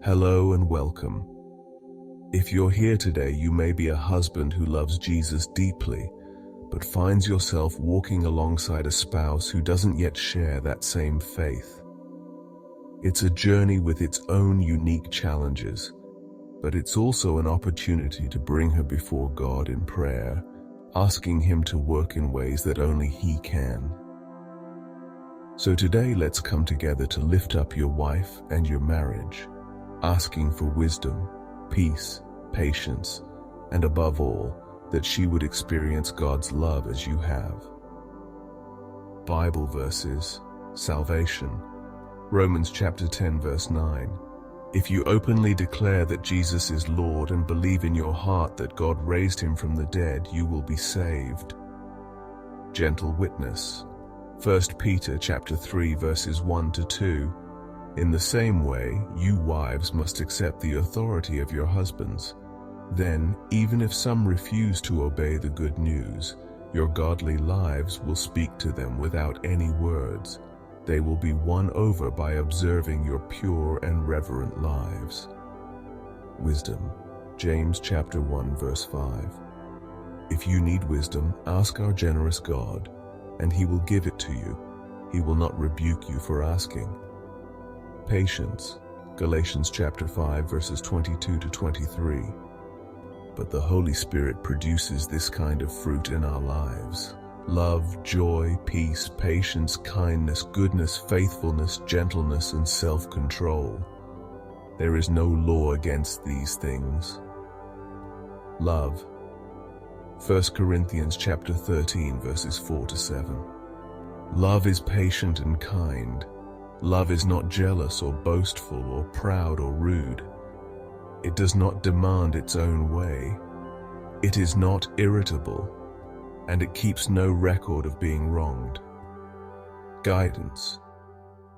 Hello and welcome. If you're here today, you may be a husband who loves Jesus deeply, but finds yourself walking alongside a spouse who doesn't yet share that same faith. It's a journey with its own unique challenges, but it's also an opportunity to bring her before God in prayer, asking Him to work in ways that only He can. So today, let's come together to lift up your wife and your marriage, asking for wisdom, peace, patience, and above all, that she would experience God's love as you have. Bible verses: salvation. Romans chapter 10 verse 9. If you openly declare that Jesus is Lord and believe in your heart that God raised Him from the dead, you will be saved. Gentle witness. 1 Peter chapter 3 verses 1 to 2. In the same way, you wives must accept the authority of your husbands. Then, even if some refuse to obey the good news, your godly lives will speak to them without any words. They will be won over by observing your pure and reverent lives. Wisdom. James chapter 1 verse 5. If you need wisdom, ask our generous God, and He will give it to you. He will not rebuke you for asking. Patience. Galatians chapter 5 verses 22 to 23. But the Holy Spirit produces this kind of fruit in our lives: love, joy, peace, patience, kindness, goodness, faithfulness, gentleness, and self-control. There is no law against these things. Love. 1 Corinthians chapter 13 verses 4 to 7. Love is patient and kind. Love is not jealous or boastful or proud or rude. It does not demand its own way. It is not irritable, and it keeps no record of being wronged. Guidance.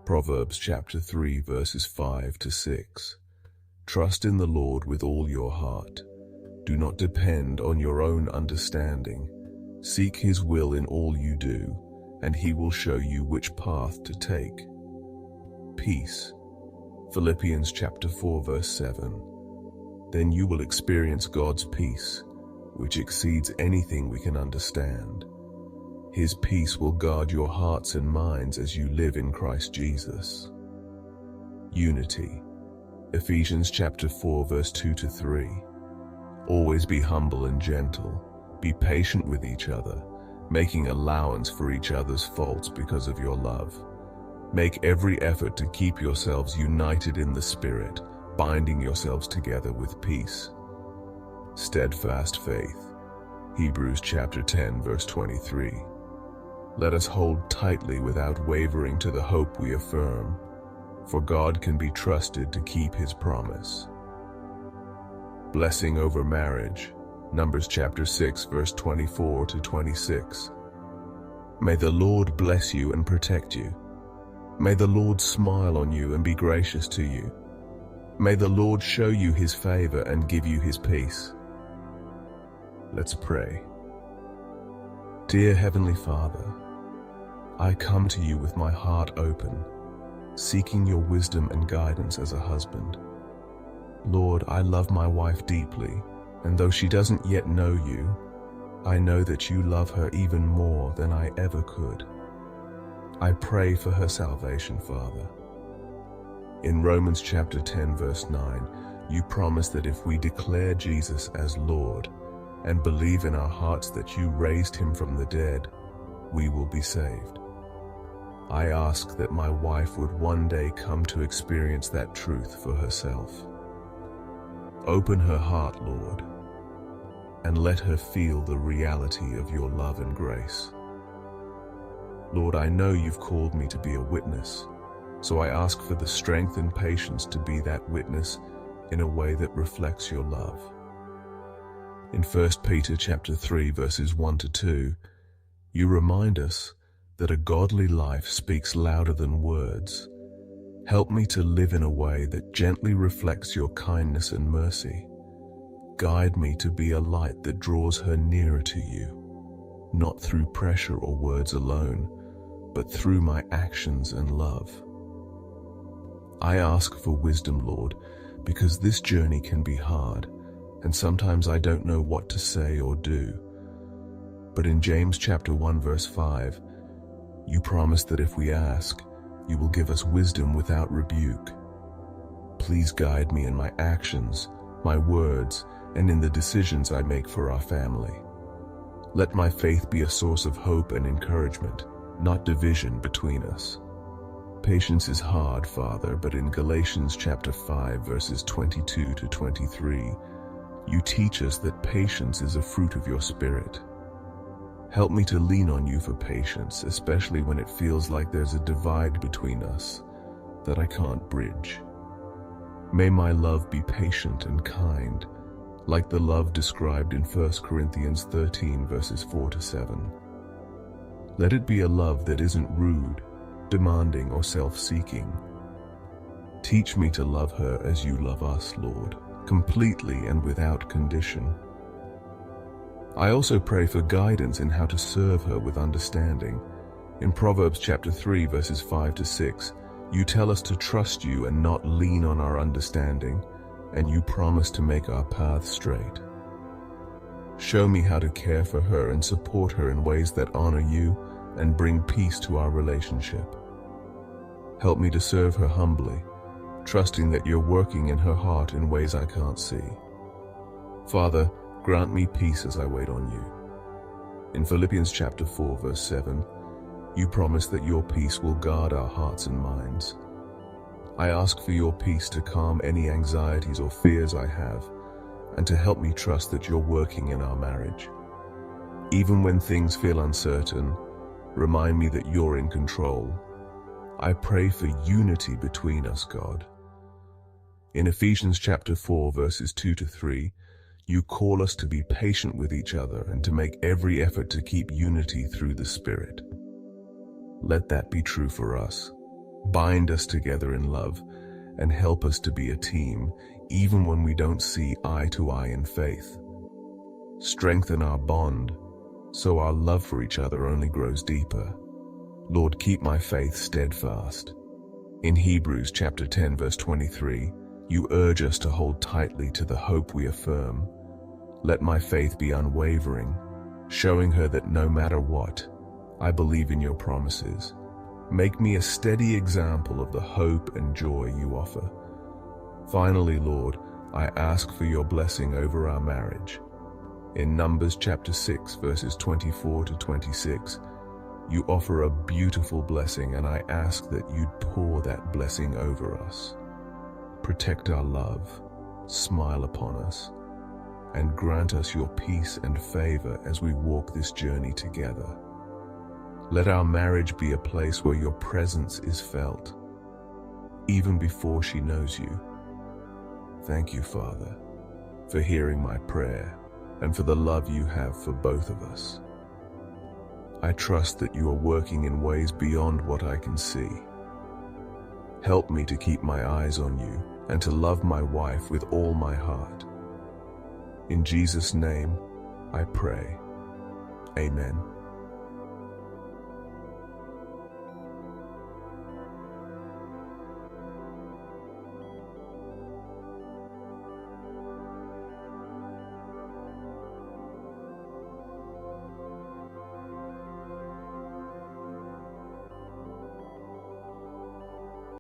Proverbs chapter 3 verses 5 to 6. Trust in the Lord with all your heart. Do not depend on your own understanding. Seek His will in all you do, and He will show you which path to take. Peace. Philippians chapter 4 verse 7. Then you will experience God's peace, which exceeds anything we can understand. His peace will guard your hearts and minds as you live in Christ Jesus. Unity. Ephesians chapter 4 verse 2 to 3. Always be humble and gentle. Be patient with each other, making allowance for each other's faults because of your love. Make every effort to keep yourselves united in the Spirit, binding yourselves together with peace. Steadfast faith. Hebrews chapter 10 verse 23. Let us hold tightly without wavering to the hope we affirm, for God can be trusted to keep His promise. Blessing over marriage. Numbers chapter 6 verse 24 to 26. May the Lord bless you and protect you. May the Lord smile on you and be gracious to you. May the Lord show you His favor and give you His peace. Let's pray. Dear Heavenly Father, I come to you with my heart open, seeking your wisdom and guidance as a husband. Lord, I love my wife deeply, and though she doesn't yet know you, I know that you love her even more than I ever could. I pray for her salvation, Father. In Romans chapter 10 verse 9, you promise that if we declare Jesus as Lord and believe in our hearts that you raised Him from the dead, we will be saved. I ask that my wife would one day come to experience that truth for herself. Open her heart, Lord, and let her feel the reality of your love and grace. Lord, I know you've called me to be a witness, so I ask for the strength and patience to be that witness in a way that reflects your love. In 1 Peter chapter 3 verses 1 to 2, you remind us that a godly life speaks louder than words. Help me to live in a way that gently reflects your kindness and mercy. Guide me to be a light that draws her nearer to you, not through pressure or words alone, but through my actions and love. I ask for wisdom, Lord, because this journey can be hard, and sometimes I don't know what to say or do. But in James chapter 1 verse 5, you promise that if we ask, you will give us wisdom without rebuke. Please guide me in my actions, my words, and in the decisions I make for our family. Let my faith be a source of hope and encouragement, not division between us. Patience is hard, Father, but in Galatians chapter 5 verses 22 to 23, you teach us that patience is a fruit of your Spirit. Help me to lean on you for patience, especially when it feels like there's a divide between us that I can't bridge. May my love be patient and kind, like the love described in 1 Corinthians 13 verses 4 to 7. Let it be a love that isn't rude, demanding, or self-seeking. Teach me to love her as you love us, Lord, completely and without condition. I also pray for guidance in how to serve her with understanding. In Proverbs chapter 3 verses 5 to 6, you tell us to trust you and not lean on our understanding, and you promise to make our paths straight. Show me how to care for her and support her in ways that honor you and bring peace to our relationship. Help me to serve her humbly, trusting that you're working in her heart in ways I can't see. Father, grant me peace as I wait on you. In Philippians chapter 4 verse 7, you promise that your peace will guard our hearts and minds. I ask for your peace to calm any anxieties or fears I have, and to help me trust that you're working in our marriage. Even when things feel uncertain, remind me that you're in control. I pray for unity between us, God. In Ephesians chapter 4 verses 2 to 3, you call us to be patient with each other and to make every effort to keep unity through the Spirit. Let that be true for us. Bind us together in love and help us to be a team, even when we don't see eye to eye in faith. Strengthen our bond so our love for each other only grows deeper. Lord, keep my faith steadfast. In Hebrews chapter 10 verse 23, you urge us to hold tightly to the hope we affirm. Let my faith be unwavering, showing her that no matter what, I believe in your promises. Make me a steady example of the hope and joy you offer. Finally, Lord, I ask for your blessing over our marriage. In Numbers chapter 6 verses 24 to 26, you offer a beautiful blessing, and I ask that you'd pour that blessing over us. Protect our love, smile upon us, and grant us your peace and favor as we walk this journey together. Let our marriage be a place where your presence is felt, even before she knows you. Thank you, Father, for hearing my prayer and for the love you have for both of us. I trust that you are working in ways beyond what I can see. Help me to keep my eyes on you and to love my wife with all my heart. In Jesus' name, I pray. Amen.